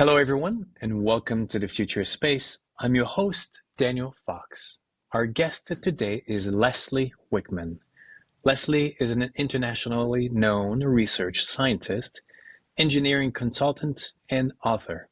Hello, everyone, and welcome to the Future Space. I'm your host, Daniel Fox. Our guest today is Leslie Wickman. Leslie is an internationally known research scientist, engineering consultant, and author.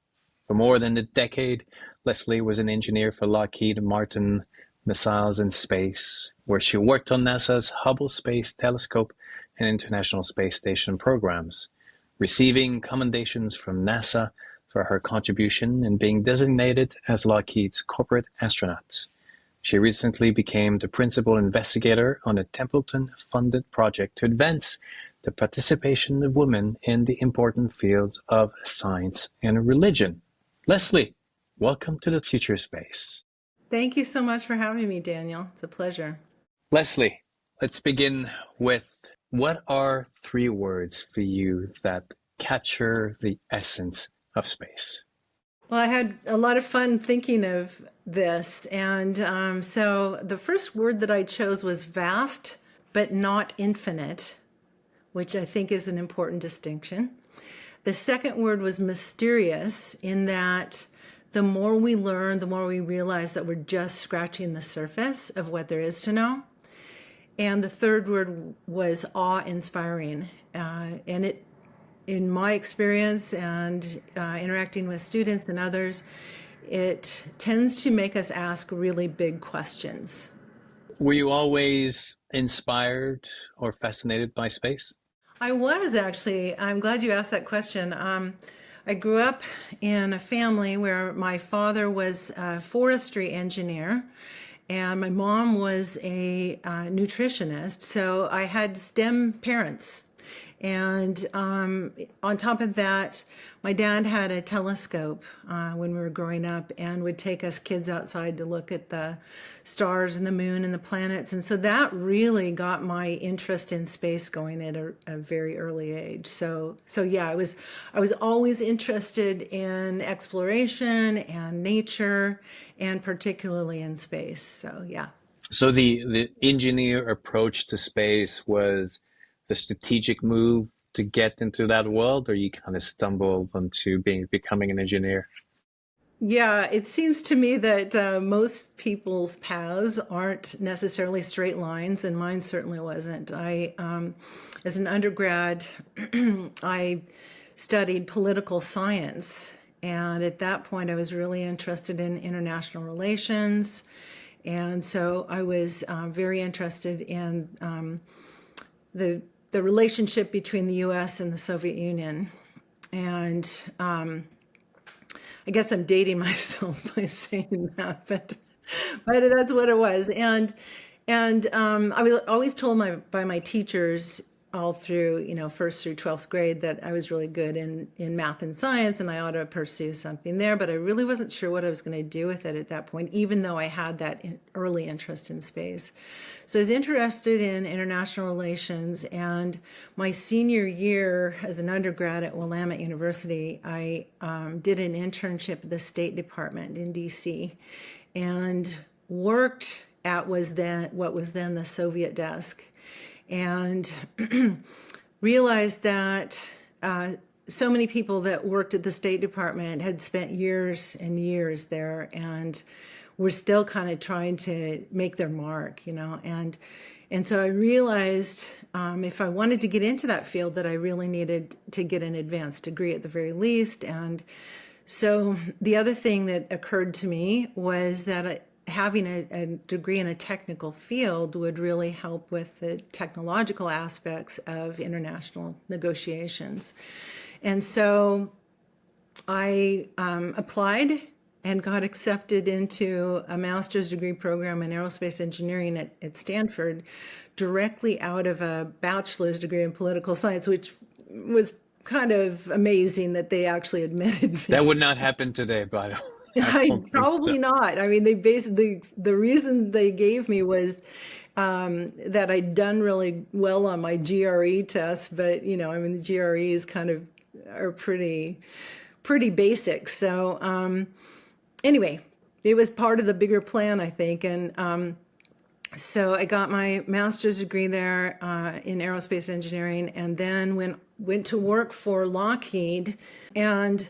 For more than a decade, Leslie was an engineer for Lockheed Martin Missiles Space, where she worked on NASA's Hubble Space Telescope and International Space Station programs, receiving commendations from NASA for her contribution and being designated as Lockheed's corporate astronaut. She recently became the Principal Investigator on a Templeton-funded project to advance the participation of women in the important fields of science and religion. Leslie, welcome to the Future Space. Thank you so much for having me, Daniel. It's a pleasure. Leslie, let's begin with what are 3 words for you that capture the essence of space? Well, I had a lot of fun thinking of this. And so the first word that I chose was vast, but not infinite, which I think is an important distinction. The second word was mysterious, in that the more we learn, the more we realize that we're just scratching the surface of what there is to know. And the third word was awe-inspiring. And it, in my experience and interacting with students and others, it tends to make us ask really big questions. Were you always inspired or fascinated by space? I was actually. I'm glad you asked that question. I grew up in a family where my father was a forestry engineer and my mom was a nutritionist. So I had STEM parents. And on top of that, my dad had a telescope when we were growing up and would take us kids outside to look at the stars and the moon and the planets. And so that really got my interest in space going at a very early age. So yeah, I was always interested in exploration and nature, and particularly in space. So yeah. So the engineer approach to space was the strategic move to get into that world, or you kind of stumbled onto becoming an engineer? Yeah, it seems to me that most people's paths aren't necessarily straight lines, and mine certainly wasn't. As an undergrad, I studied political science, and at that point, I was really interested in international relations, and so I was very interested in the relationship between the U.S. and the Soviet Union. And I guess I'm dating myself by saying that, but that's what it was. And I was always told by my teachers all through, first through 12th grade, that I was really good in math and science and I ought to pursue something there, but I really wasn't sure what I was going to do with it at that point, even though I had that early interest in space. So I was interested in international relations, and my senior year as an undergrad at Willamette University, I did an internship at the State Department in DC and worked at what was then the Soviet desk, and realized that so many people that worked at the State Department had spent years and years there and were still kind of trying to make their mark, and so I realized if I wanted to get into that field that I really needed to get an advanced degree at the very least. And so the other thing that occurred to me was that having a degree in a technical field would really help with the technological aspects of international negotiations. And so I applied and got accepted into a master's degree program in aerospace engineering at Stanford, directly out of a bachelor's degree in political science, which was kind of amazing that they actually admitted me. That would not happen today, by the way. Probably not. I mean, they basically, the reason they gave me was that I'd done really well on my GRE test, but the GREs kind of are pretty basic. So anyway, it was part of the bigger plan, I think. And so I got my master's degree there in aerospace engineering, and then went to work for Lockheed. And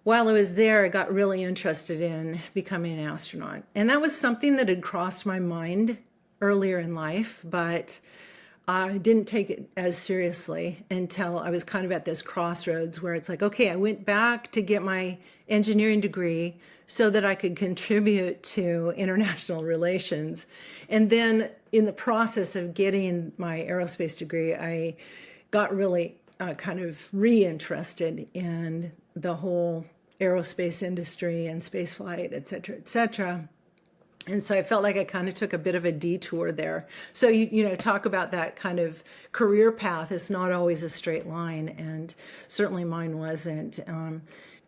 while I was there, I got really interested in becoming an astronaut. And that was something that had crossed my mind earlier in life, but I didn't take it as seriously until I was kind of at this crossroads where it's like, okay, I went back to get my engineering degree so that I could contribute to international relations. And then in the process of getting my aerospace degree, I got really kind of re-interested in the whole aerospace industry and space flight, et cetera, et cetera. And so I felt like I kind of took a bit of a detour there. So, talk about that kind of career path. It's not always a straight line, and certainly mine wasn't.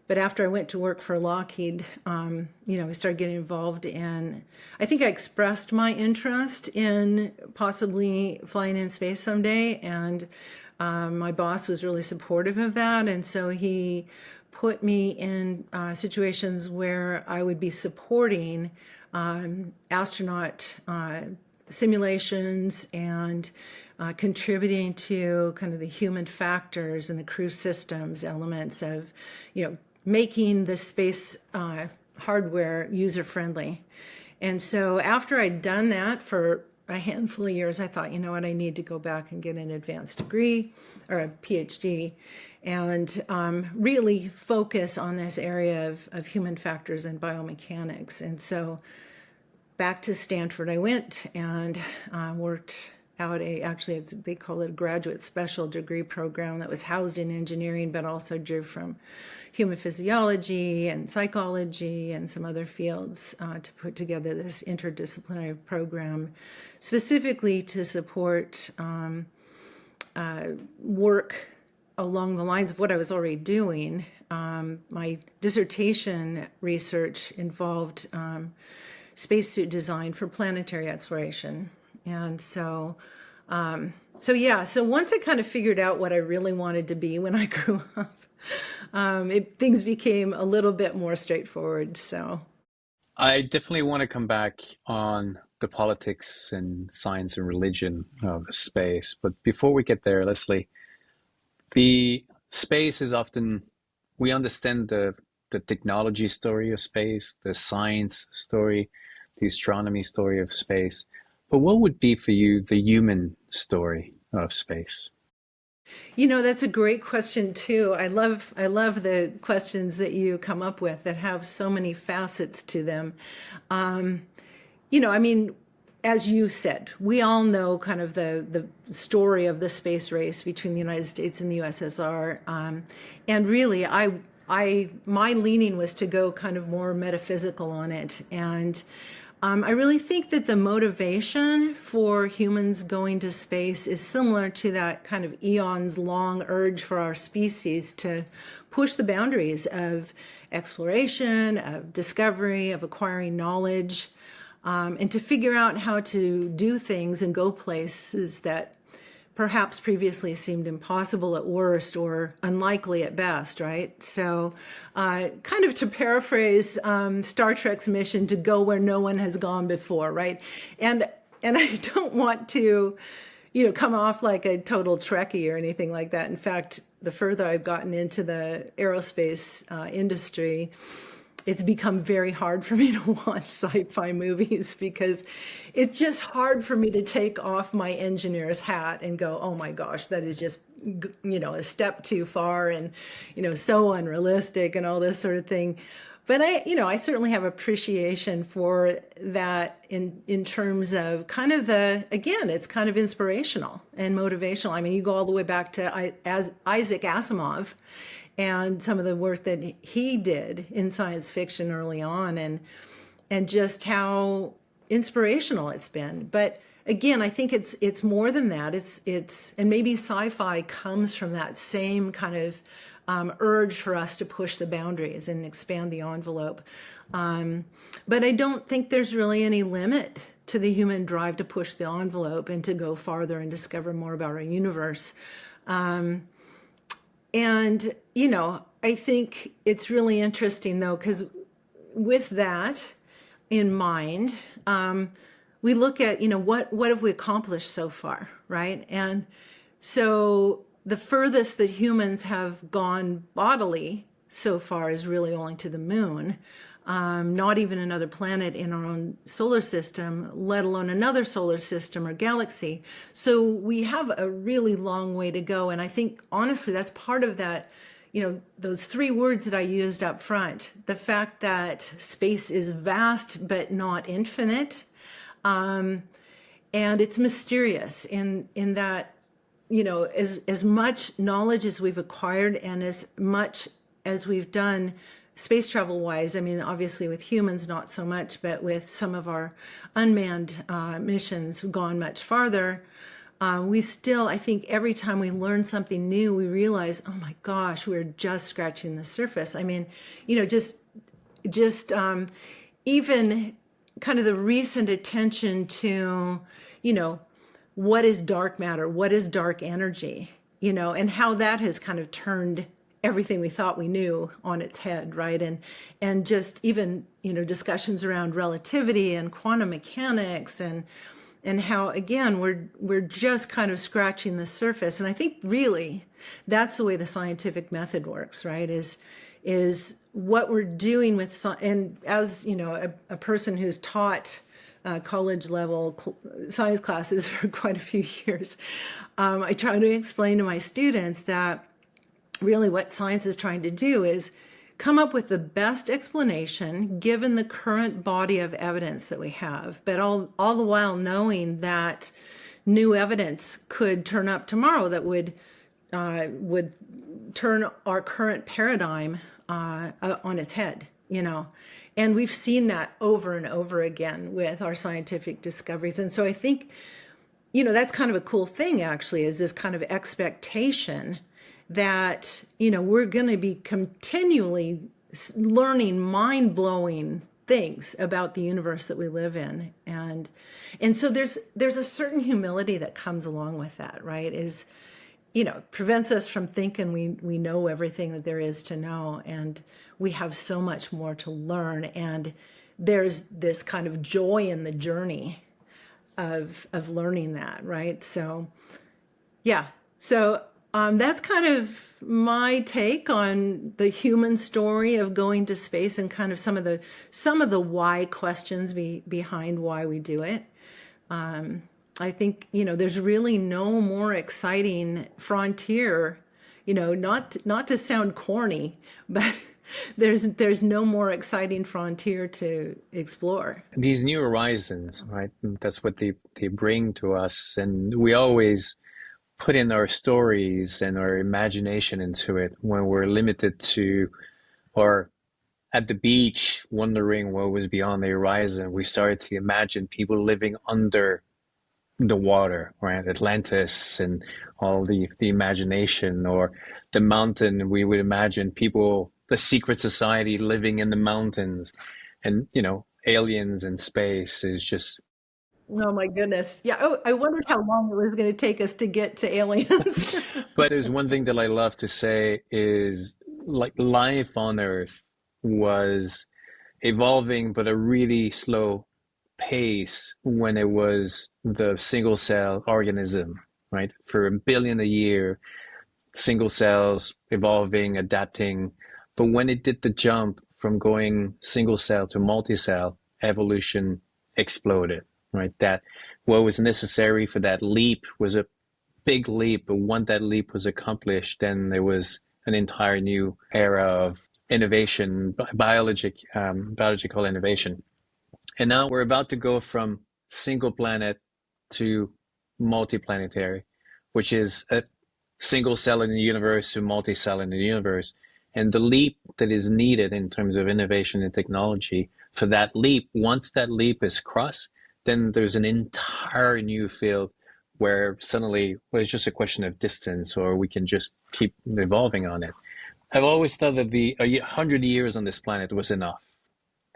But after I went to work for Lockheed, I started getting involved in, I think I expressed my interest in possibly flying in space someday. And my boss was really supportive of that. And so he put me in situations where I would be supporting astronaut simulations and contributing to kind of the human factors and the crew systems elements of, making the space hardware user-friendly. And so after I'd done that for a handful of years, I thought, you know what, I need to go back and get an advanced degree or a PhD and really focus on this area of human factors and biomechanics. And so back to Stanford I went and worked out they call it a graduate special degree program that was housed in engineering, but also drew from human physiology and psychology and some other fields to put together this interdisciplinary program specifically to support work along the lines of what I was already doing. My dissertation research involved spacesuit design for planetary exploration. And so once I kind of figured out what I really wanted to be when I grew up, things became a little bit more straightforward. So I definitely want to come back on the politics and science and religion of space. But before we get there, Leslie, the space is often, we understand the technology story of space, the science story, the astronomy story of space. But what would be for you the human story of space? That's a great question too. I love the questions that you come up with that have so many facets to them. As you said, we all know kind of the story of the space race between the United States and the USSR. And really, my leaning was to go kind of more metaphysical on it. And I really think that the motivation for humans going to space is similar to that kind of eons long urge for our species to push the boundaries of exploration, of discovery, of acquiring knowledge, and to figure out how to do things and go places that perhaps previously seemed impossible at worst or unlikely at best, right? So kind of to paraphrase Star Trek's mission to go where no one has gone before, right? And I don't want to, come off like a total Trekkie or anything like that. In fact, the further I've gotten into the aerospace industry, it's become very hard for me to watch sci-fi movies because it's just hard for me to take off my engineer's hat and go, oh my gosh, that is just, a step too far and, so unrealistic and all this sort of thing. But I certainly have appreciation for that in terms of kind of it's kind of inspirational and motivational. I mean, you go all the way back to Isaac Asimov and some of the work that he did in science fiction early on and just how inspirational it's been. But again, I think it's more than that. It's and maybe sci-fi comes from that same kind of urge for us to push the boundaries and expand the envelope. But I don't think there's really any limit to the human drive to push the envelope and to go farther and discover more about our universe. And, I think it's really interesting, though, because with that in mind, we look at, what have we accomplished so far, right? And so the furthest that humans have gone bodily so far is really only to the moon, not even another planet in our own solar system, let alone another solar system or galaxy. So we have a really long way to go. And I think, honestly, that's part of that, those three words that I used up front, the fact that space is vast but not infinite. And it's mysterious in that, as much knowledge as we've acquired and as much as we've done space travel wise, I mean, obviously with humans, not so much, but with some of our unmanned missions, we've gone much farther. We still, I think every time we learn something new, we realize, oh my gosh, we're just scratching the surface. I mean, just even kind of the recent attention to, what is dark matter? What is dark energy? And how that has kind of turned everything we thought we knew on its head, right? And just even, discussions around relativity and quantum mechanics and how, again, we're just kind of scratching the surface. And I think really that's the way the scientific method works, right? Is what we're doing with, and as a person who's taught college level science classes for quite a few years, I try to explain to my students that really what science is trying to do is come up with the best explanation given the current body of evidence that we have, but all the while knowing that new evidence could turn up tomorrow that would turn our current paradigm on its head, And we've seen that over and over again with our scientific discoveries. And so I think, that's kind of a cool thing, actually, is this kind of expectation that, we're going to be continually learning mind-blowing things about the universe that we live in. And so there's a certain humility that comes along with that, right? Prevents us from thinking we know everything that there is to know, and we have so much more to learn. And there's this kind of joy in the journey of learning that, right? So, yeah. So that's kind of my take on the human story of going to space and kind of some of the why questions behind why we do it. I think, there's really no more exciting frontier, not to sound corny, but there's no more exciting frontier to explore. These new horizons, right? That's what they bring to us. And we always put in our stories and our imagination into it when we're limited to, or at the beach, wondering what was beyond the horizon. We started to imagine people living under the water, right? Atlantis and all the imagination, or the mountain. We would imagine people, the secret society living in the mountains, and aliens in space is just. Oh my goodness. Yeah. Oh, I wondered how long it was going to take us to get to aliens. But there's one thing that I love to say is, like, life on Earth was evolving, but a really slow pace when it was the single cell organism, right? For a billion a year, single cells evolving, adapting. But when it did the jump from going single cell to multi-cell, evolution exploded, right? That what was necessary for that leap was a big leap, but once that leap was accomplished, then there was an entire new era of innovation, biological innovation. And now we're about to go from single planet to multiplanetary, which is a single cell in the universe to multi-cell in the universe. And the leap that is needed in terms of innovation and technology for that leap, once that leap is crossed, then there's an entire new field where suddenly, well, it's just a question of distance, or we can just keep evolving on it. I've always thought that 100 years on this planet was enough.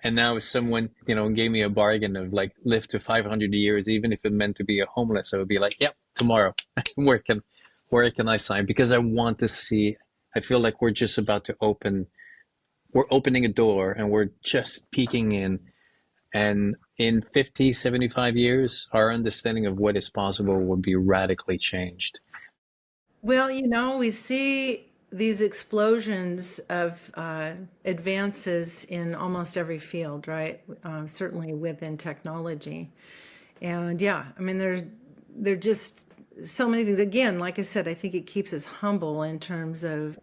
And now if someone, gave me a bargain of like live to 500 years, even if it meant to be a homeless, I would be like, yep, tomorrow. where can I sign? Because I want to see, I feel like we're just about to we're opening a door and we're just peeking in. And in 50, 75 years, our understanding of what is possible will be radically changed. Well, we see these explosions of advances in almost every field, right? Certainly within technology. And yeah, I mean, they're just so many things. Again, like I said, I think it keeps us humble in terms of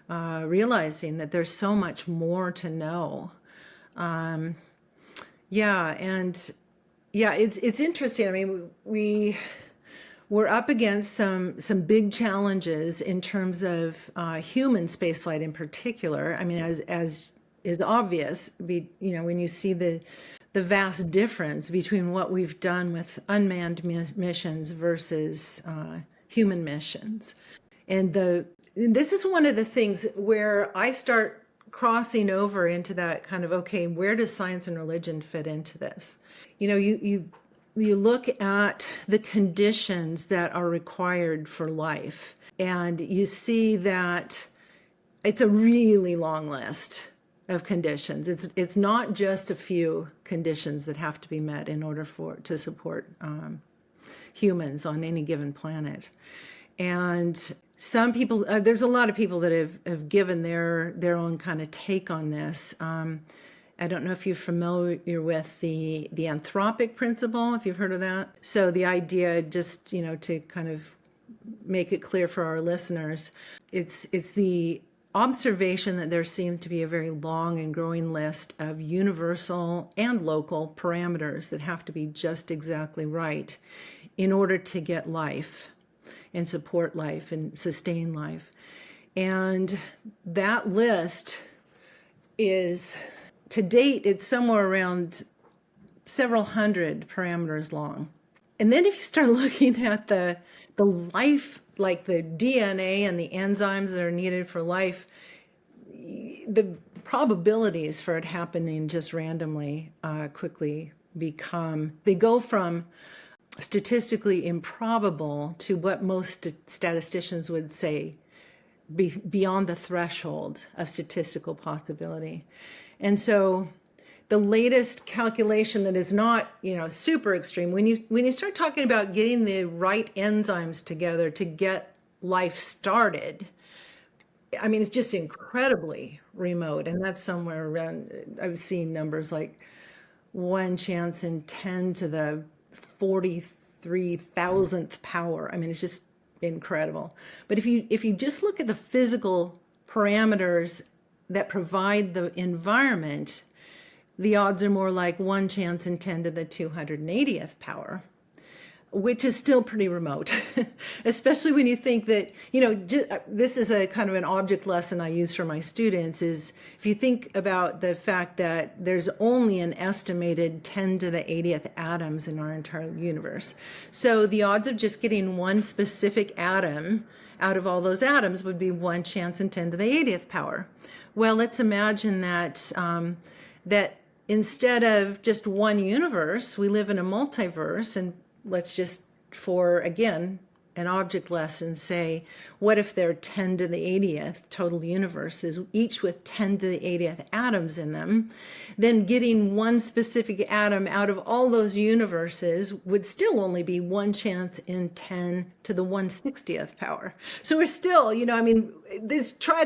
realizing that there's so much more to know. Yeah, and yeah, it's interesting. I mean, we're up against some big challenges in terms of human spaceflight in particular. I mean, as is obvious, when you see the vast difference between what we've done with unmanned missions versus human missions. And this is one of the things where I start crossing over into that kind of, okay, where does science and religion fit into this? You look at the conditions that are required for life, and you see that it's a really long list of conditions. It's not just a few conditions that have to be met in order to support humans on any given planet. And some people, there's a lot of people that have given their own kind of take on this. I don't know if you're familiar with the anthropic principle, if you've heard of that. So the idea, just to kind of make it clear for our listeners, it's the observation that there seems to be a very long and growing list of universal and local parameters that have to be just exactly right in order to get life and support life and sustain life. And that list is, to date, it's somewhere around several hundred parameters long. And then if you start looking at the life, like the DNA and the enzymes that are needed for life, the probabilities for it happening just randomly quickly they go from statistically improbable to what most statisticians would say beyond the threshold of statistical possibility. And so the latest calculation that is not, super extreme, when you start talking about getting the right enzymes together to get life started, I mean, it's just incredibly remote. And that's somewhere around, I've seen numbers like 1 chance in 10 to the 43,000th power. I mean, it's just incredible. But if you just look at the physical parameters that provide the environment, the odds are more like 1 chance in 10 to the 280th power, which is still pretty remote, especially when you think that, this is a kind of an object lesson I use for my students, is if you think about the fact that there's only an estimated 10 to the 80th atoms in our entire universe. So the odds of just getting one specific atom out of all those atoms would be 1 chance in 10 to the 80th power. Well, let's imagine that that instead of just one universe, we live in a multiverse, and let's just, for, again, an object lesson, say, what if there are 10 to the 80th total universes, each with 10 to the 80th atoms in them? Then getting one specific atom out of all those universes would still only be 1 chance in 10 to the 160th power. So we're still, try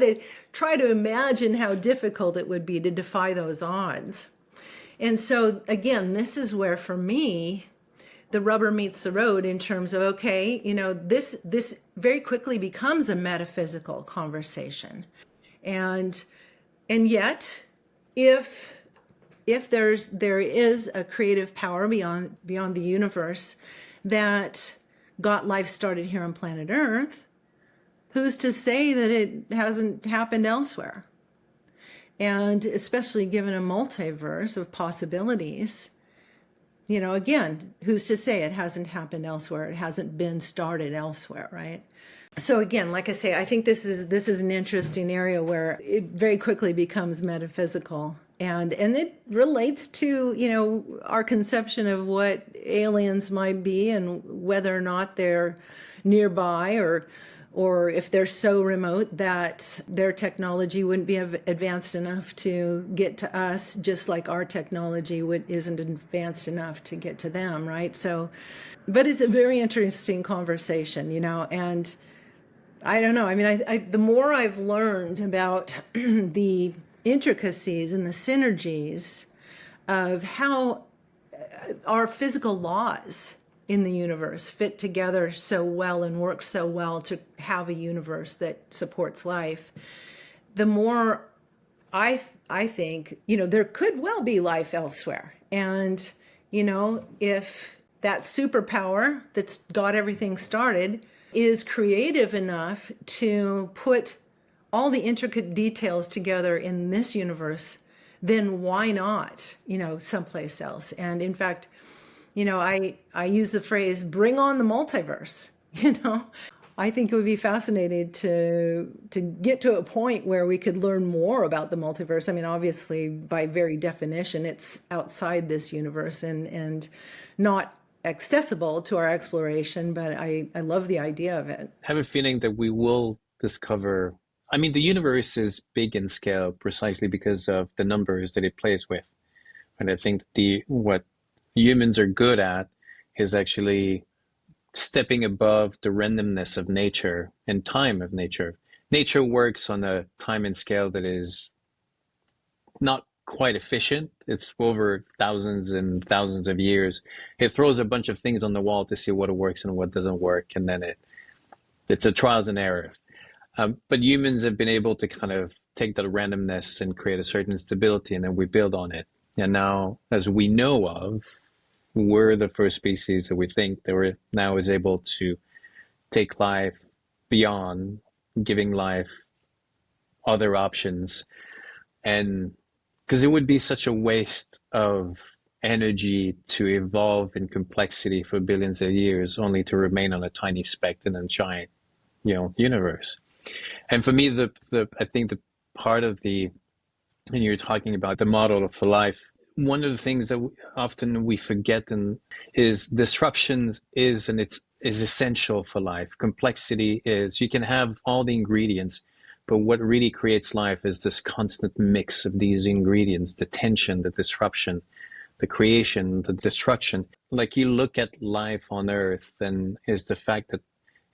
to imagine how difficult it would be to defy those odds. And so, again, this is where, for me, the rubber meets the road in terms of, okay, this very quickly becomes a metaphysical conversation. And yet, if there is a creative power beyond the universe that got life started here on planet Earth, who's to say that it hasn't happened elsewhere? And especially given a multiverse of possibilities, again, who's to say it hasn't happened elsewhere? It hasn't been started elsewhere, right? So again, like I say, I think this is an interesting area where it very quickly becomes metaphysical, and it relates to our conception of what aliens might be and whether or not they're nearby, or if they're so remote that their technology wouldn't be advanced enough to get to us, just like our technology isn't advanced enough to get to them, right? So, but it's a very interesting conversation, and I don't know. I mean, the more I've learned about the intricacies and the synergies of how our physical laws in the universe fit together so well and work so well to have a universe that supports life, the more I think, there could well be life elsewhere. And, if that superpower that's got everything started is creative enough to put all the intricate details together in this universe, then why not, someplace else? And in fact, I use the phrase, bring on the multiverse, I think it would be fascinating to get to a point where we could learn more about the multiverse. I mean, obviously, by very definition, it's outside this universe and not accessible to our exploration, but I love the idea of it. I have a feeling that we will discover. I mean, the universe is big in scale precisely because of the numbers that it plays with. And I think what humans are good at is actually stepping above the randomness of nature and time of nature. Nature works on a time and scale that is not quite efficient. It's over thousands and thousands of years. It throws a bunch of things on the wall to see what works and what doesn't work, and then it's a trials and errors. But humans have been able to kind of take that randomness and create a certain stability, and then we build on it. And now, as we know of, we're the first species that we think that we're now is able to take life beyond giving life other options. And because it would be such a waste of energy to evolve in complexity for billions of years only to remain on a tiny speck in a giant, universe. And for me, I think the part of and you're talking about the model for life, one of the things that often we forget is disruption is essential for life. Complexity is, you can have all the ingredients, but what really creates life is this constant mix of these ingredients, the tension, the disruption, the creation, the destruction. Like you look at life on Earth and is the fact that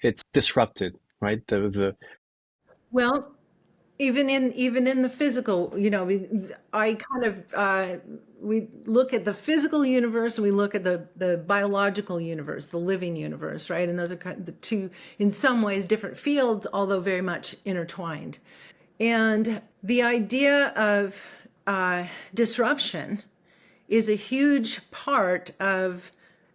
it's disrupted, right? Well, even in the physical, I kind of we look at the physical universe and we look at the biological universe, the living universe, right? And those are kind of the two, in some ways, different fields, although very much intertwined. And the idea of disruption is a huge part of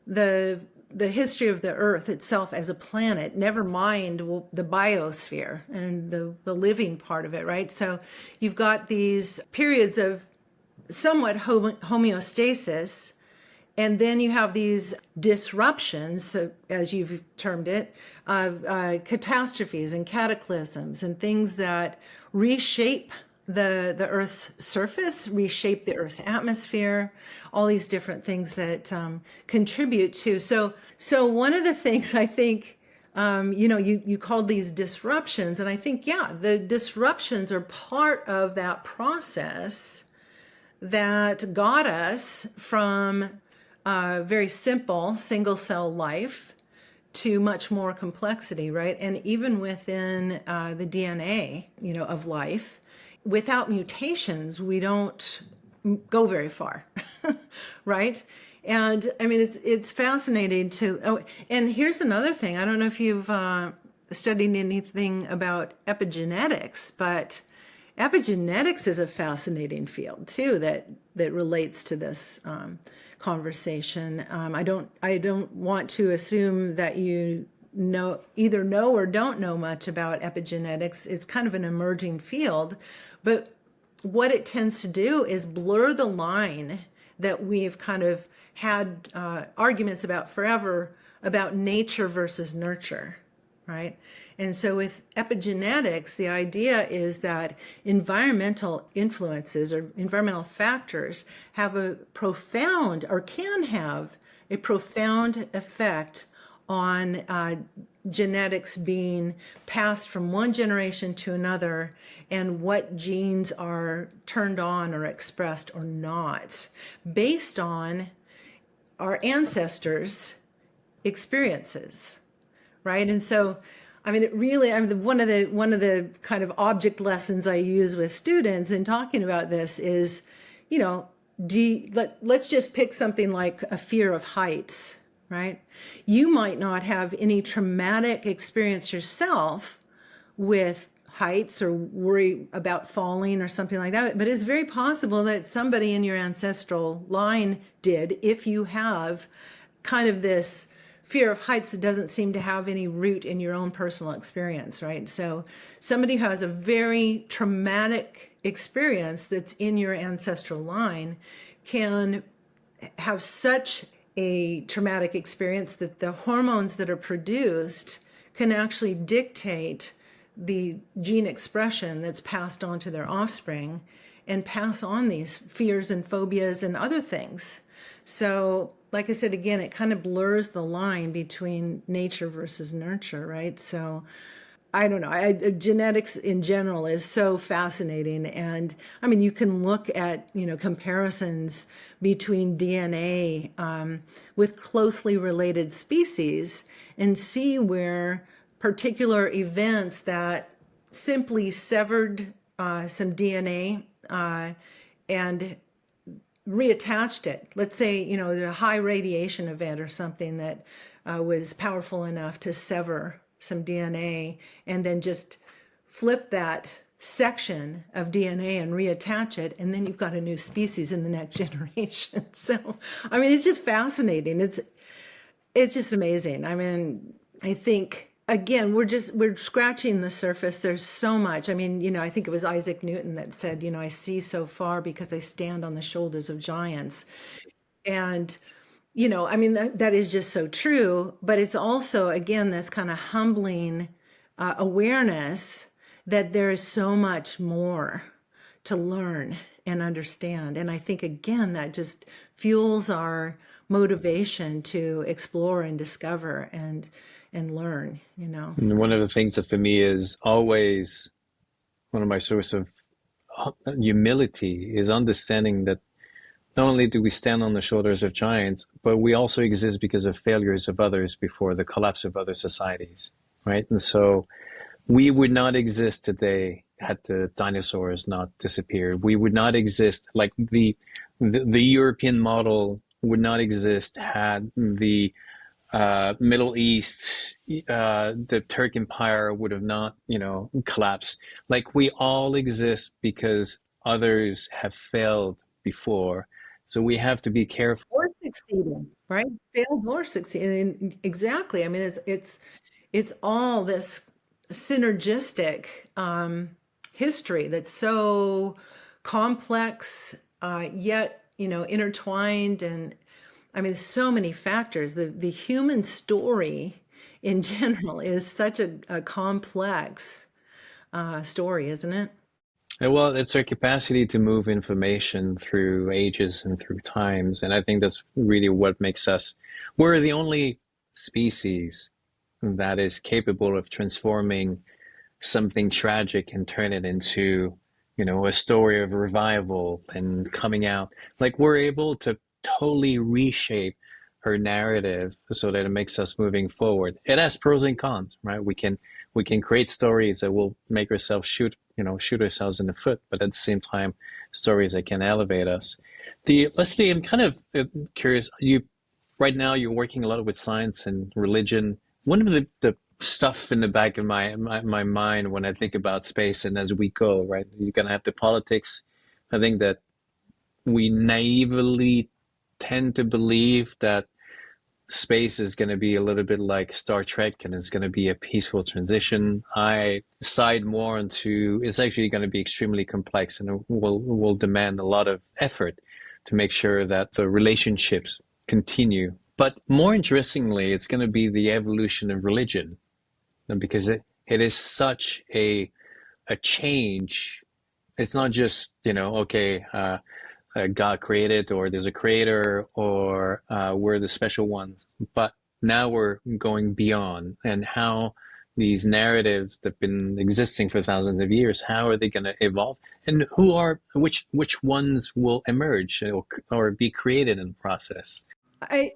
the history of the Earth itself as a planet, never mind the biosphere and the living part of it, right? So you've got these periods of somewhat homeostasis, and then you have these disruptions, so, as you've termed it, of catastrophes and cataclysms and things that reshape the Earth's surface, reshape the Earth's atmosphere, all these different things that contribute to. So one of the things I think, you called these disruptions, and I think, yeah, the disruptions are part of that process that got us from very simple single cell life to much more complexity, right? And even within the DNA, of life, without mutations, we don't go very far, right? And I mean, it's fascinating and here's another thing. I don't know if you've studied anything about epigenetics, but epigenetics is a fascinating field too that relates to this conversation. I don't want to assume that you either know or don't know much about epigenetics. It's kind of an emerging field, but what it tends to do is blur the line that we've kind of had arguments about forever about nature versus nurture, right? And so with epigenetics, the idea is that environmental influences or environmental factors have a profound, or can have a profound effect on genetics being passed from one generation to another, and what genes are turned on or expressed or not, based on our ancestors' experiences, right? And so I mean, it really, I mean, one of the kind of object lessons I use with students in talking about this is, you know, let's just pick something like a fear of heights, right? You might not have any traumatic experience yourself with heights or worry about falling or something like that, but it's very possible that somebody in your ancestral line did, if you have kind of this fear of heights that doesn't seem to have any root in your own personal experience, right? So somebody who has a very traumatic experience that's in your ancestral line can have such a traumatic experience that the hormones that are produced can actually dictate the gene expression that's passed on to their offspring and pass on these fears and phobias and other things. So, like I said, again, it kind of blurs the line between nature versus nurture, right? So, I don't know. Genetics in general is so fascinating, and I mean, you can look at comparisons between DNA with closely related species and see where particular events that simply severed some DNA and reattached it. Let's say, a high radiation event or something that was powerful enough to sever some DNA and then just flip that section of DNA and reattach it, and then you've got a new species in the next generation. So, I mean, it's just fascinating. It's just amazing. I mean, I think, again, we're scratching the surface. There's so much. I mean, I think it was Isaac Newton that said, I see so far because I stand on the shoulders of giants. And, I mean, that is just so true. But it's also, again, this kind of humbling awareness that there is so much more to learn and understand. And I think, again, that just fuels our motivation to explore and discover and learn. And one of the things that for me is always one of my source of humility is understanding that not only do we stand on the shoulders of giants, but we also exist because of failures of others before the collapse of other societies, right? And so we would not exist today had the dinosaurs not disappeared. We would not exist, like the European model would not exist had the Middle East, the Turk Empire would have not, collapsed. Like we all exist because others have failed before. So we have to be careful. Or succeeding, right? Failed or succeeding. Exactly. I mean, it's all this synergistic history that's so complex, yet intertwined, and I mean, so many factors. The human story in general is such a complex story, isn't it? Well, it's our capacity to move information through ages and through times. And I think that's really what makes us, we're the only species that is capable of transforming something tragic and turn it into, a story of revival and coming out. Like we're able to totally reshape her narrative so that it makes us moving forward. It has pros and cons, right? We can create stories that will make ourselves shoot ourselves in the foot, but at the same time, stories that can elevate us. Leslie, I'm kind of curious. Right now you're working a lot with science and religion. One of the stuff in the back of my mind when I think about space and as we go, right? You're gonna have the politics. I think that we naively tend to believe that space is going to be a little bit like Star Trek and it's going to be a peaceful transition. I side more into it's actually going to be extremely complex and it will demand a lot of effort to make sure that the relationships continue. But more interestingly, it's going to be the evolution of religion, and because it is such a change. It's not just, okay, God created, or there's a creator, or we're the special ones. But now we're going beyond, and how these narratives that have been existing for thousands of years, how are they going to evolve, and which ones will emerge or be created in the process? I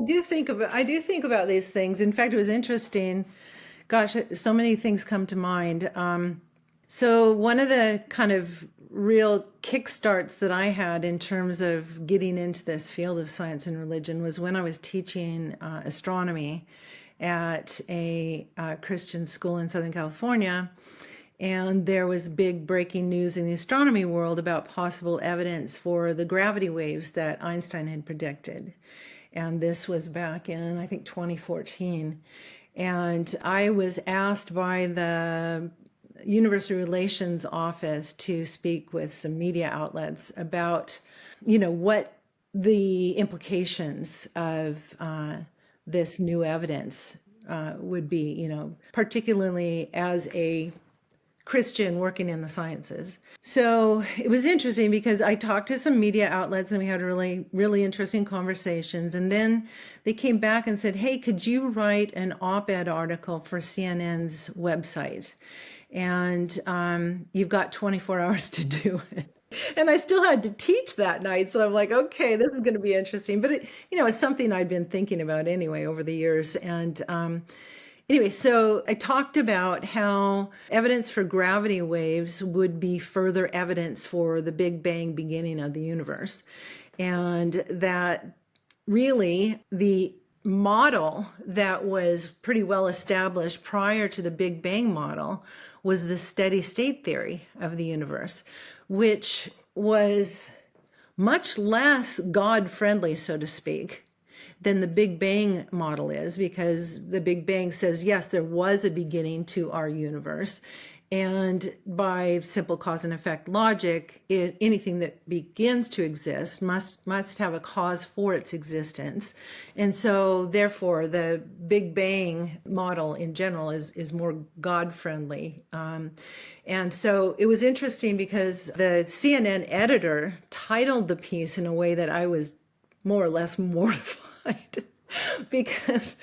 do think about these things. In fact, it was interesting Gosh, so many things come to mind. So one of the kind of real kickstarts that I had in terms of getting into this field of science and religion was when I was teaching astronomy at a Christian school in Southern California. And there was big breaking news in the astronomy world about possible evidence for the gravity waves that Einstein had predicted. And this was back in, I think, 2014. And I was asked by the University Relations Office to speak with some media outlets about, what the implications of this new evidence would be, particularly as a Christian working in the sciences. So it was interesting because I talked to some media outlets and we had really, really interesting conversations. And then they came back and said, hey, could you write an op-ed article for CNN's website? And you've got 24 hours to do it. And I still had to teach that night. So I'm like, okay, this is going to be interesting. But it's something I'd been thinking about anyway over the years. And anyway, so I talked about how evidence for gravity waves would be further evidence for the Big Bang beginning of the universe. And that really the model that was pretty well established prior to the Big Bang model was the steady state theory of the universe, which was much less God-friendly, so to speak, than the Big Bang model is, because the Big Bang says, yes, there was a beginning to our universe. And by simple cause and effect logic, anything that begins to exist must have a cause for its existence. And so therefore, the Big Bang model in general is more God-friendly. And so it was interesting because the CNN editor titled the piece in a way that I was more or less mortified. Because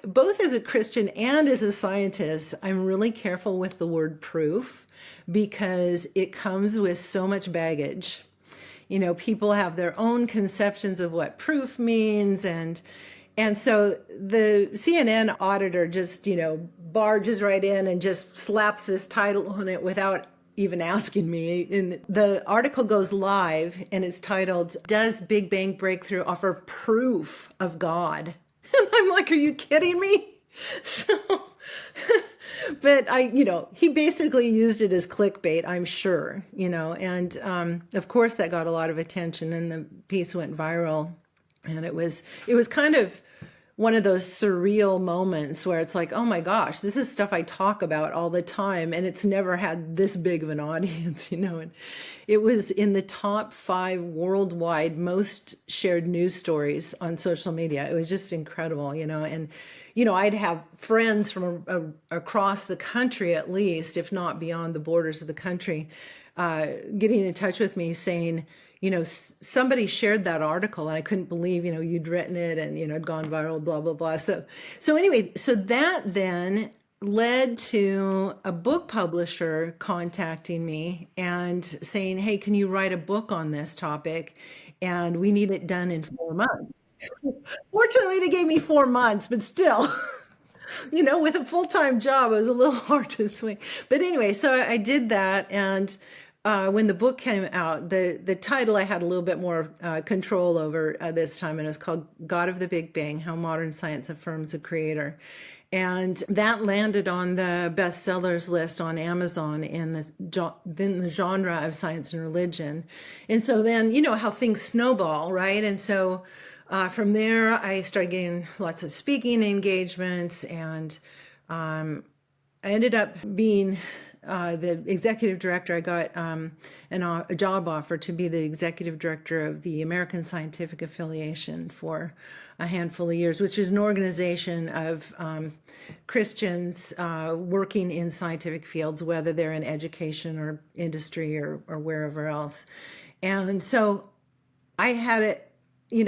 both as a Christian and as a scientist, I'm really careful with the word proof because it comes with so much baggage. People have their own conceptions of what proof means. And so the CNN auditor just, barges right in and just slaps this title on it without even asking me. And the article goes live and it's titled, "Does Big Bang Breakthrough Offer Proof of God?" And I'm like, are you kidding me? So, but he basically used it as clickbait, I'm sure, and of course that got a lot of attention and the piece went viral. And it was kind of one of those surreal moments where it's like, oh my gosh, this is stuff I talk about all the time and it's never had this big of an audience, and it was in the top 5 worldwide most shared news stories on social media. It was just incredible, and I'd have friends from across the country, at least, if not beyond the borders of the country, getting in touch with me saying, somebody shared that article and I couldn't believe, you'd written it and, it'd gone viral, blah, blah, blah. So anyway, so that then led to a book publisher contacting me and saying, hey, can you write a book on this topic? And we need it done in 4 months. Fortunately, they gave me 4 months, but still, with a full-time job, it was a little hard to swing. But anyway, so I did that. And when the book came out, the title I had a little bit more control over this time, and it was called God of the Big Bang, How Modern Science Affirms a Creator. And that landed on the bestsellers list on Amazon in the genre of science and religion. And so then, how things snowball, right? And so from there, I started getting lots of speaking engagements, and I ended up being the executive director. I got a job offer to be the executive director of the American Scientific Affiliation for a handful of years, which is an organization of Christians working in scientific fields, whether they're in education or industry or wherever else. And so I had it.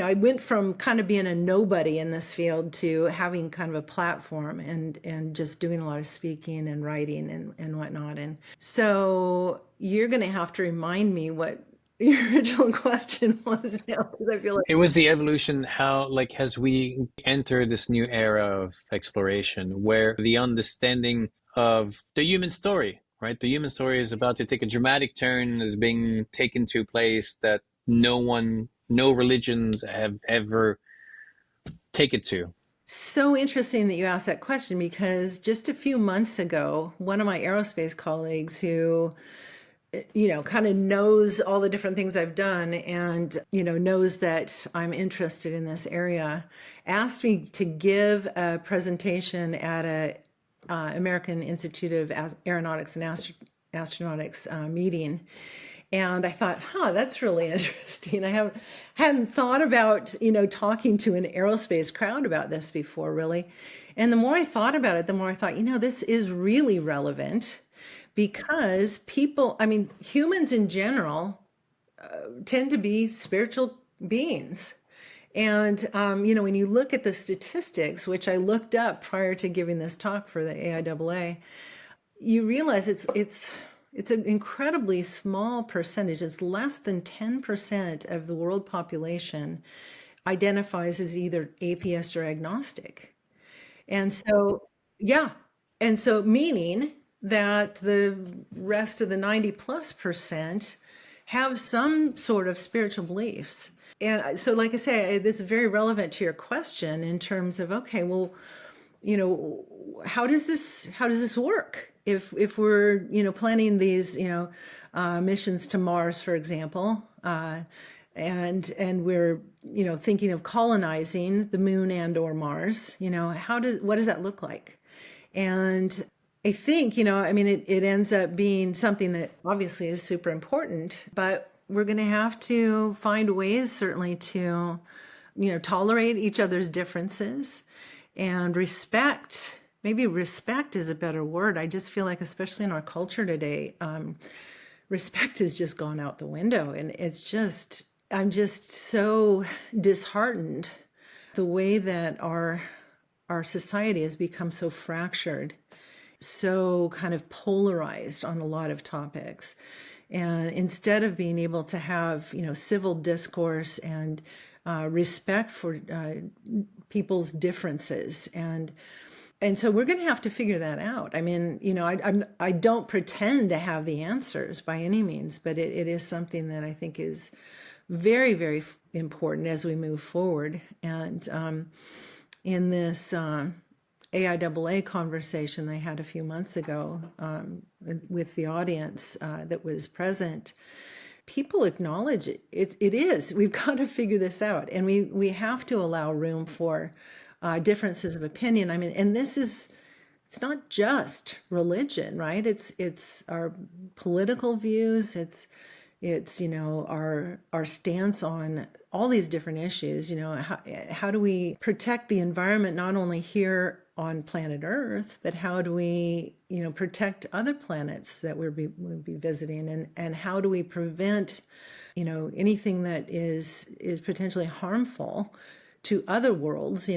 I went from kind of being a nobody in this field to having kind of a platform and just doing a lot of speaking and writing and whatnot. And so you're going to have to remind me what your original question was now, because I feel like It was the evolution, how, like, as we enter this new era of exploration, where the understanding of the human story, right? The human story is about to take a dramatic turn, is being taken to a place that no religions have ever taken to. so interesting that you asked that question, because just a few months ago, one of my aerospace colleagues who kind of knows all the different things I've done and, knows that I'm interested in this area, asked me to give a presentation at a American Institute of Aeronautics and Astronautics meeting. And I thought, that's really interesting. Hadn't thought about, talking to an aerospace crowd about this before, really. And the more I thought about it, the more I thought, this is really relevant, because humans in general tend to be spiritual beings. And, when you look at the statistics, which I looked up prior to giving this talk for the AIAA, you realize it's an incredibly small percentage. It's less than 10% of the world population identifies as either atheist or agnostic. And so, yeah. And so, meaning that the rest of the 90+% have some sort of spiritual beliefs. And so, like I say, this is very relevant to your question in terms of, okay, well, how does this work? If we're, planning these, missions to Mars, for example, and we're, thinking of colonizing the moon and or Mars, what does that look like? And I think, it ends up being something that obviously is super important, but we're going to have to find ways, certainly, to, tolerate each other's differences and respect. Maybe respect is a better word. I just feel like, especially in our culture today, respect has just gone out the window. And I'm just so disheartened the way that our society has become so fractured, so kind of polarized on a lot of topics. And instead of being able to have, civil discourse and respect for people's differences, and so we're going to have to figure that out. I don't pretend to have the answers by any means, but it is something that I think is very, very important as we move forward. And in this AIAA conversation I had a few months ago with the audience that was present, people acknowledge it. It is. We've got to figure this out, and we have to allow room for differences of opinion. And it's not just religion, right? It's our political views. It's our stance on all these different issues. How do we protect the environment, not only here on planet Earth, but how do we protect other planets that we'll be visiting, and how do we prevent anything that is potentially harmful to other worlds,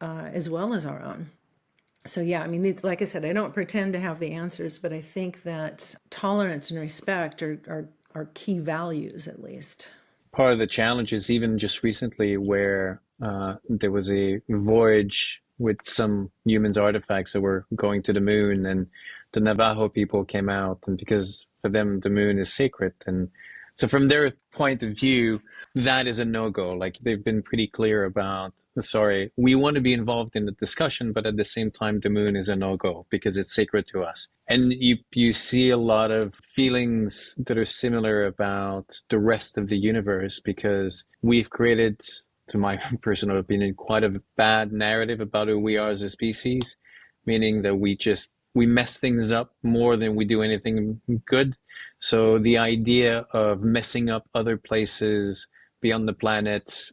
as well as our own. So yeah, like I said, I don't pretend to have the answers, but I think that tolerance and respect are key values, at least. Part of the challenge is even just recently where there was a voyage with some humans artifacts that were going to the moon, and the Navajo people came out, and because for them the moon is sacred, and so from their point of view, that is a no-go. Like, they've been pretty clear about, sorry, we want to be involved in the discussion, but at the same time, the moon is a no-go because it's sacred to us. And you see a lot of feelings that are similar about the rest of the universe, because we've created, to my personal opinion, quite a bad narrative about who we are as a species, meaning that we mess things up more than we do anything good. So the idea of messing up other places beyond the planet,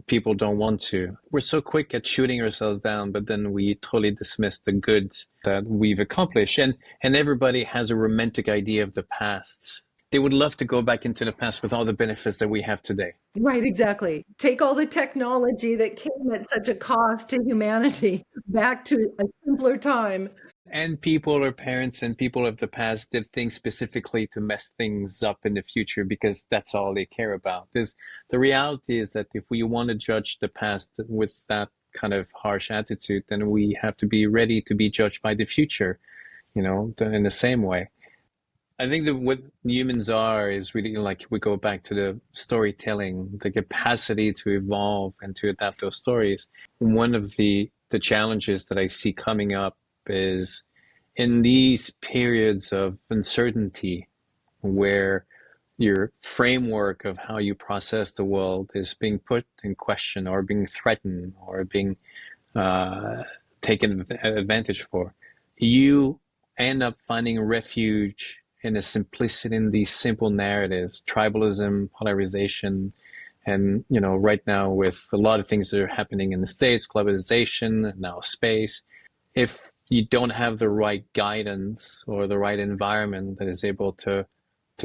people don't want to. We're so quick at shooting ourselves down, but then we totally dismiss the good that we've accomplished. And everybody has a romantic idea of the past. They would love to go back into the past with all the benefits that we have today. Right, exactly. Take all the technology that came at such a cost to humanity back to a simpler time. and people or parents and people of the past did things specifically to mess things up in the future because that's all they care about. The reality is that if we want to judge the past with that kind of harsh attitude, then we have to be ready to be judged by the future, in the same way. I think that what humans are is really like we go back to the storytelling, the capacity to evolve and to adapt those stories. One of the challenges that I see coming up is in these periods of uncertainty where your framework of how you process the world is being put in question or being threatened or being uh, taken advantage for, you end up finding refuge in the simplicity in these simple narratives, tribalism, polarization, and right now with a lot of things that are happening in the States, globalization, and now space, if you don't have the right guidance or the right environment that is able to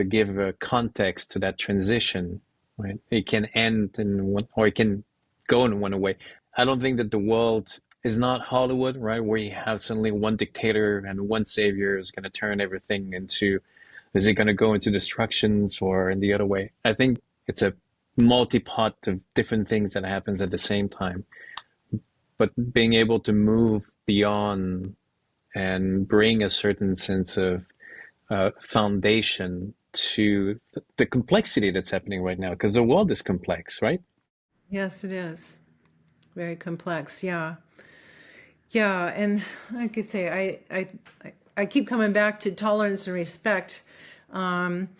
give a context to that transition, right? It can end in one, or it can go in one way. I don't think that the world is not Hollywood, right? Where you have suddenly one dictator and one savior is going to turn everything into, is it going to go into destructions or in the other way? I think it's a multi-pot of different things that happens at the same time. But being able to move beyond and bring a certain sense of foundation to the complexity that's happening right now, because the world is complex, right? Yes, it is. Very complex. Yeah. Yeah. And like I say, I keep coming back to tolerance and respect, um,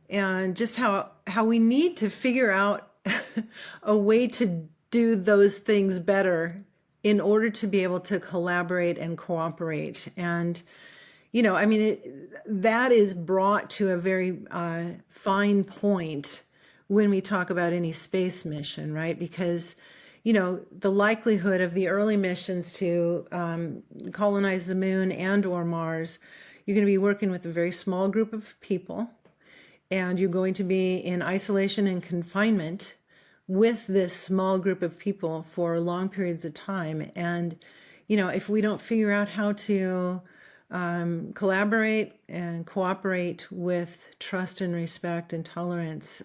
and just how we need to figure out a way to do those things better in order to be able to collaborate and cooperate. And I mean, that is brought to a very fine point when we talk about any space mission, right? Because, the likelihood of the early missions to colonize the moon and or Mars, you're going to be working with a very small group of people, and you're going to be in isolation and confinement with this small group of people for long periods of time. And, if we don't figure out how to collaborate and cooperate with trust and respect and tolerance,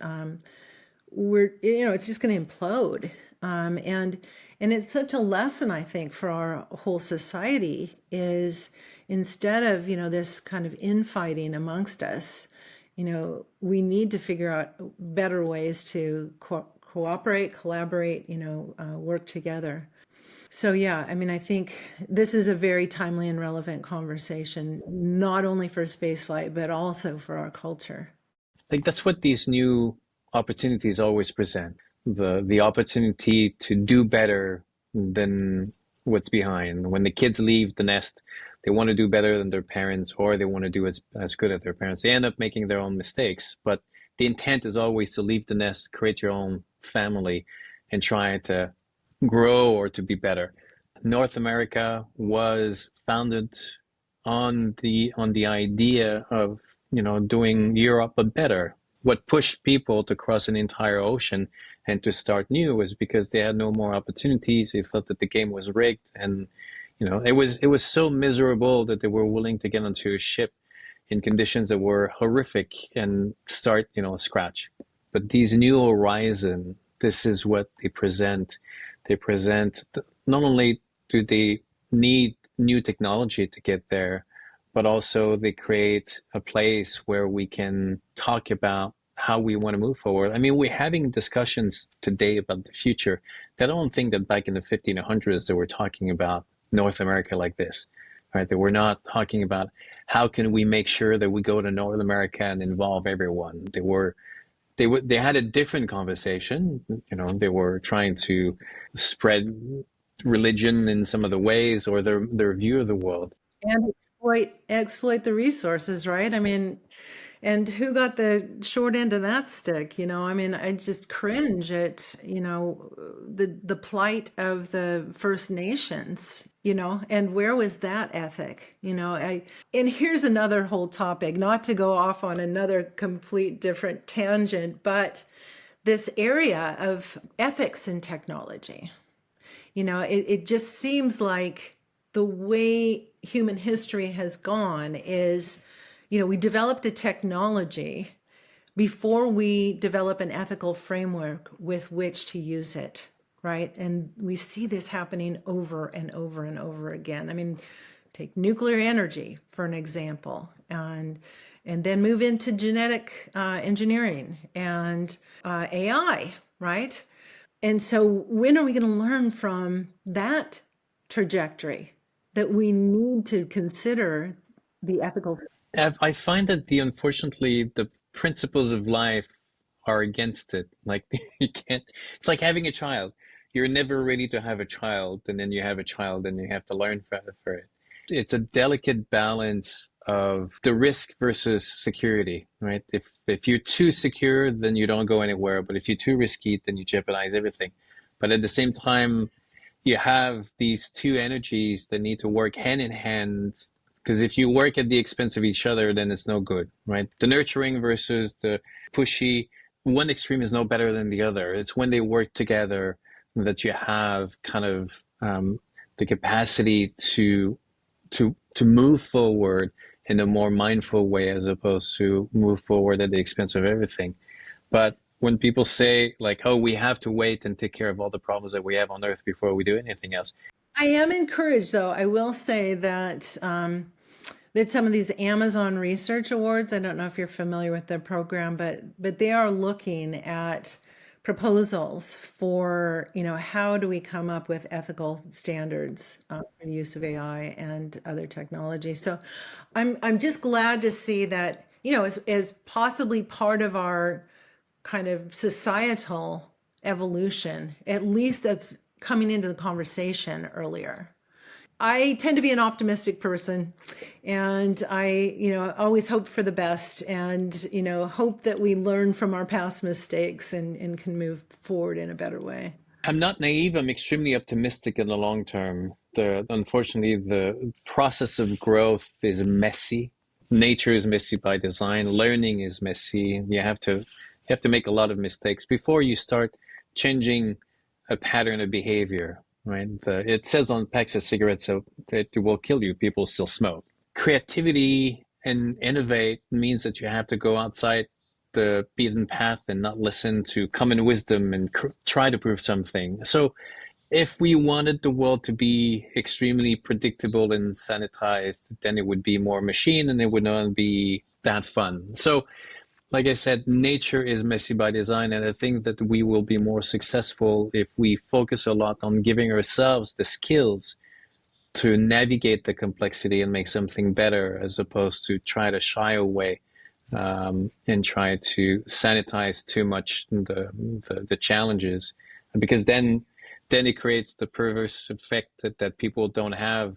it's just going to implode. And it's such a lesson, I think, for our whole society is instead of, this kind of infighting amongst us, we need to figure out better ways to cooperate, collaborate, work together. So, yeah, I mean, I think this is a very timely and relevant conversation, not only for spaceflight, but also for our culture. I think that's what these new opportunities always present. The opportunity to do better than what's behind. When the kids leave the nest, they want to do better than their parents, or they want to do as good as their parents. They end up making their own mistakes, but the intent is always to leave the nest, create your own family, and try to grow or to be better. North America was founded on the idea of doing Europe but better. What pushed people to cross an entire ocean and to start new was because they had no more opportunities. They thought that the game was rigged, and it was so miserable that they were willing to get onto a ship in conditions that were horrific and start scratch. But these new horizon, this is what they present. They present not only do they need new technology to get there, but also they create a place where we can talk about how we want to move forward. I mean, we're having discussions today about the future. I don't think that back in the 1500s they were talking about North America like this, right? They were not talking about how can we make sure that we go to North America and involve everyone. They had a different conversation. They were trying to spread religion in some of the ways or their view of the world. And exploit the resources, right? I mean, and who got the short end of that stick? I mean, I just cringe at, the plight of the First Nations, and where was that ethic? And here's another whole topic, not to go off on another complete different tangent, but this area of ethics in technology. It just seems like the way human history has gone is, we develop the technology before we develop an ethical framework with which to use it, right? And we see this happening over and over and over again. I mean, take nuclear energy for an example, and then move into genetic engineering and AI, right? And so when are we going to learn from that trajectory that we need to consider the ethical? I find that unfortunately, the principles of life are against it. Like you can't, it's like having a child. You're never ready to have a child, and then you have a child and you have to learn for it. It's a delicate balance of the risk versus security, right? If you're too secure, then you don't go anywhere. But if you're too risky, then you jeopardize everything. But at the same time, you have these two energies that need to work hand in hand, because if you work at the expense of each other, then it's no good, right? The nurturing versus the pushy, one extreme is no better than the other. It's when they work together that you have kind of the capacity to move forward in a more mindful way, as opposed to move forward at the expense of everything. But when people say like, oh, we have to wait and take care of all the problems that we have on Earth before we do anything else. I am encouraged, though. I will say that that some of these Amazon Research Awards, I don't know if you're familiar with their program, but they are looking at proposals for, how do we come up with ethical standards for the use of AI and other technology. So I'm just glad to see that, as possibly part of our kind of societal evolution, at least that's coming into the conversation earlier. I tend to be an optimistic person, and I, always hope for the best, and, hope that we learn from our past mistakes and can move forward in a better way. I'm not naive. I'm extremely optimistic in the long term. Unfortunately, the process of growth is messy. Nature is messy by design. Learning is messy. You have to make a lot of mistakes before you start changing a pattern of behavior, right? It says on packs of cigarettes that it will kill you. People still smoke. Creativity and innovate means that you have to go outside the beaten path and not listen to common wisdom and try to prove something. So if we wanted the world to be extremely predictable and sanitized, then it would be more machine and it would not be that fun. So like I said, nature is messy by design, and I think that we will be more successful if we focus a lot on giving ourselves the skills to navigate the complexity and make something better, as opposed to try to shy away and try to sanitize too much the challenges, because then it creates the perverse effect that people don't have.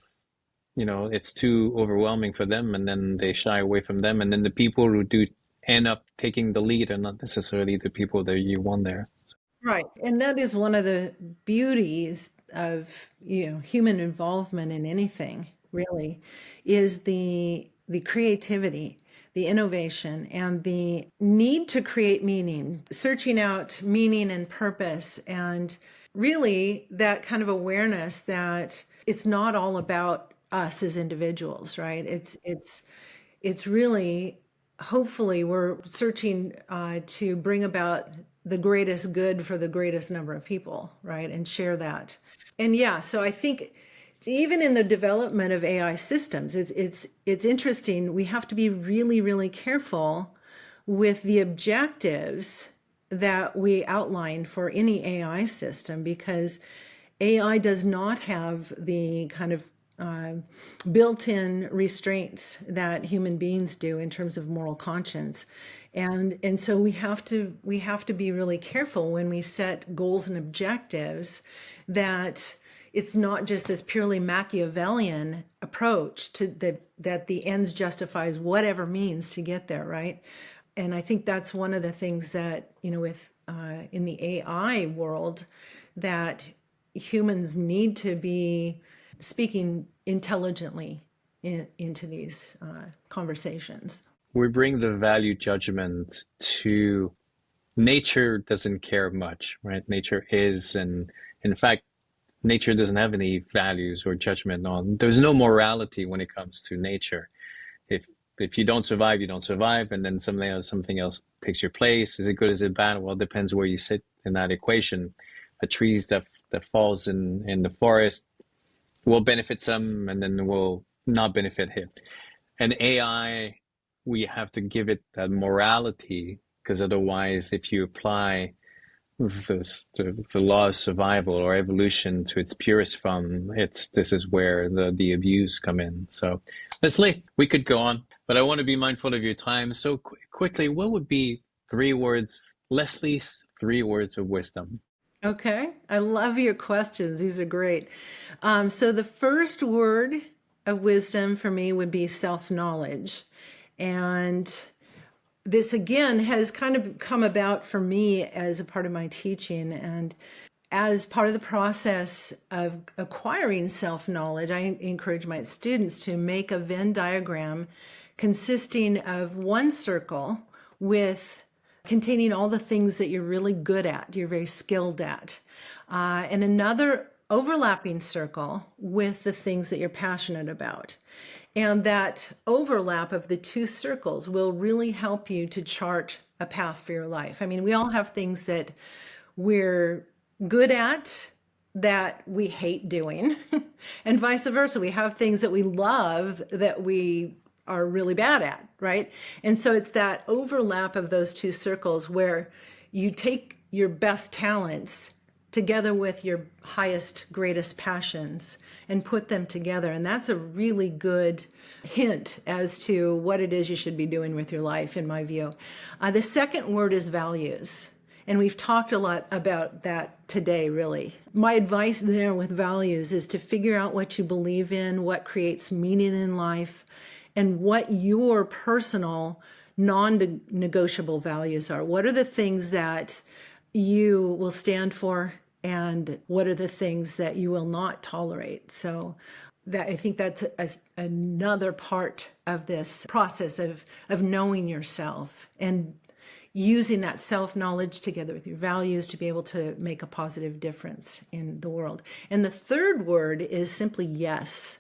It's too overwhelming for them, and then they shy away from them, and then the people who do end up taking the lead are not necessarily the people that you want there. Right. And that is one of the beauties of, human involvement in anything, really, is the creativity, the innovation, and the need to create meaning, searching out meaning and purpose, and really that kind of awareness that it's not all about us as individuals, right? It's really, hopefully we're searching to bring about the greatest good for the greatest number of people, right? And share that. And yeah, so I think even in the development of AI systems, it's interesting. We have to be really, really careful with the objectives that we outline for any AI system, because AI does not have the kind of built-in restraints that human beings do in terms of moral conscience. And so we have to be really careful when we set goals and objectives, that it's not just this purely Machiavellian approach to that the ends justifies whatever means to get there, right? And I think that's one of the things that, with in the AI world, that humans need to be speaking intelligently into these conversations. We bring the value judgment to nature. Doesn't care much, right? Nature is, and in fact, nature doesn't have any values or judgment on. There's no morality when it comes to nature. If you don't survive, you don't survive, and then something else takes your place. Is it good? Is it bad? Well, it depends where you sit in that equation. A tree that falls in the forest will benefit some, and then will not benefit him. And AI, we have to give it that morality, because otherwise, if you apply the law of survival or evolution to its purest form, this is where the abuse come in. So, Leslie, we could go on, but I want to be mindful of your time. So quickly, what would be 3 words, Leslie's 3 words of wisdom? Okay, I love your questions. These are great. So the first word of wisdom for me would be self-knowledge. And this again has kind of come about for me as a part of my teaching. And as part of the process of acquiring self-knowledge, I encourage my students to make a Venn diagram consisting of one circle containing all the things that you're really good at, you're very skilled at, and another overlapping circle with the things that you're passionate about. And that overlap of the 2 circles will really help you to chart a path for your life. I mean, we all have things that we're good at that we hate doing, and vice versa. We have things that we love that we are really bad at, right? And so it's that overlap of those 2 circles where you take your best talents together with your highest, greatest passions and put them together. And that's a really good hint as to what it is you should be doing with your life, in my view. The second word is values. And we've talked a lot about that today, really. My advice there with values is to figure out what you believe in, what creates meaning in life, and what your personal non-negotiable values are. What are the things that you will stand for, and what are the things that you will not tolerate? So I think that's another part of this process of knowing yourself and using that self-knowledge together with your values to be able to make a positive difference in the world. And the third word is simply yes.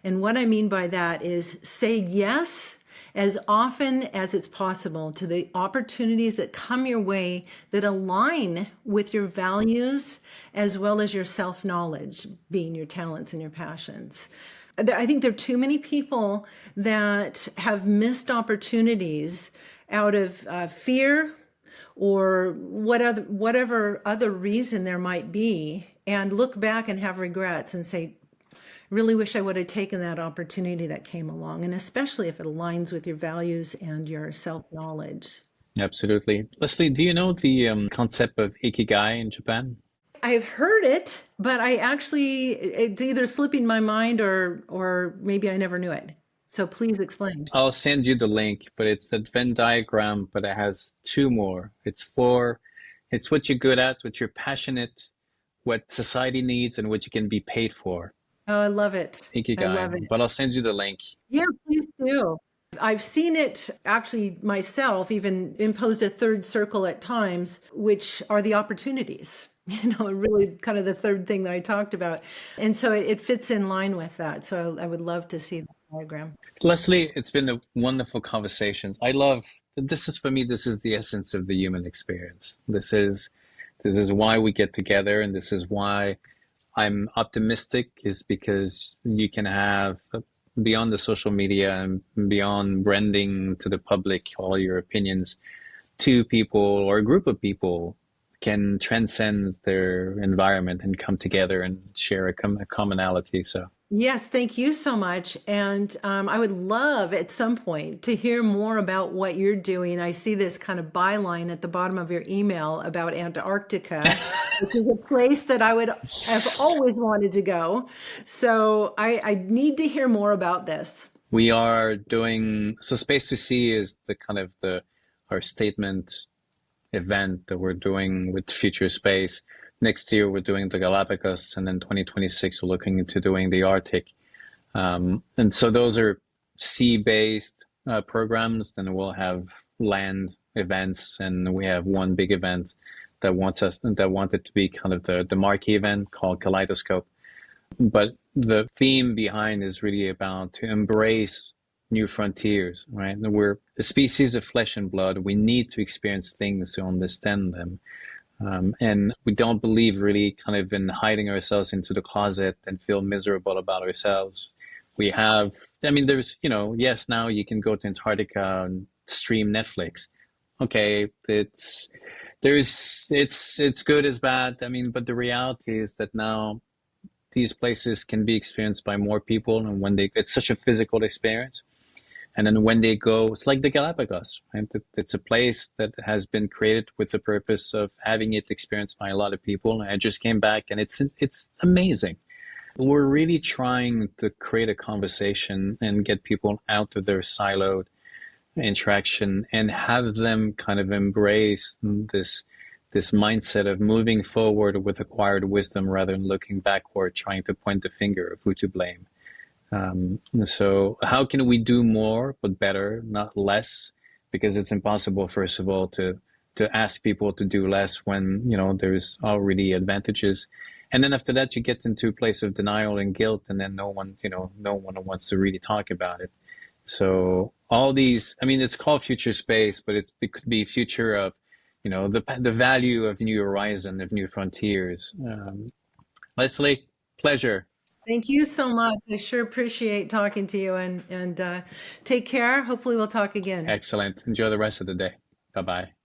And what I mean by that is say yes as often as it's possible to the opportunities that come your way that align with your values as well as your self-knowledge, being your talents and your passions. I think there are too many people that have missed opportunities out of fear or whatever other reason there might be, and look back and have regrets and say, really wish I would have taken that opportunity that came along, and especially if it aligns with your values and your self-knowledge. Absolutely. Leslie, do you know the concept of ikigai in Japan? I've heard it, but it's either slipping my mind or maybe I never knew it. So please explain. I'll send you the link, but it's that Venn diagram, but it has 2 more. It's what you're good at, what you're passionate, what society needs, and what you can be paid for. Oh, I love it. I love Ikigai, it. but I'll send you the link. Yeah, please do. I've seen it actually myself, even imposed a third circle at times, which are the opportunities. Really kind of the third thing that I talked about. And so it fits in line with that. So I would love to see the diagram. Leslie, it's been a wonderful conversation. For me, this is the essence of the human experience. This is why we get together, and this is why I'm optimistic, is because you can have, beyond the social media and beyond branding to the public all your opinions, 2 people or a group of people can transcend their environment and come together and share a commonality. So Yes, thank you so much. And I would love at some point to hear more about what you're doing. I see this kind of byline at the bottom of your email about Antarctica, which is a place that I would have always wanted to go. So I need to hear more about this. we are doing, so Space to Sea is our statement event that we're doing with Future Space. Next year, we're doing the Galapagos, and then 2026, we're looking into doing the Arctic. And so those are sea-based programs. Then we'll have land events, and we have one big event that wanted to be kind of the marquee event called Kaleidoscope. But the theme behind is really about to embrace new frontiers, right? We're a species of flesh and blood. We need to experience things to understand them. And we don't believe really kind of in hiding ourselves into the closet and feel miserable about ourselves. We have, I mean, there's, yes, now you can go to Antarctica and stream Netflix. Okay, it's good as bad. I mean, but the reality is that now these places can be experienced by more people, and it's such a physical experience. And then when they go, it's like the Galapagos, right? It's a place that has been created with the purpose of having it experienced by a lot of people. And I just came back, and it's amazing. We're really trying to create a conversation and get people out of their siloed interaction and have them kind of embrace this mindset of moving forward with acquired wisdom rather than looking backward, trying to point the finger of who to blame. So how can we do more but better, not less? Because it's impossible, first of all, to ask people to do less when there's already advantages. And then after that, you get into a place of denial and guilt, and then no one wants to really talk about it. So all these, I mean, it's called future space, but it could be future of, the value of new horizon, of new frontiers. Leslie, pleasure. Thank you so much. I sure appreciate talking to you, and take care. Hopefully we'll talk again. Excellent. Enjoy the rest of the day. Bye-bye.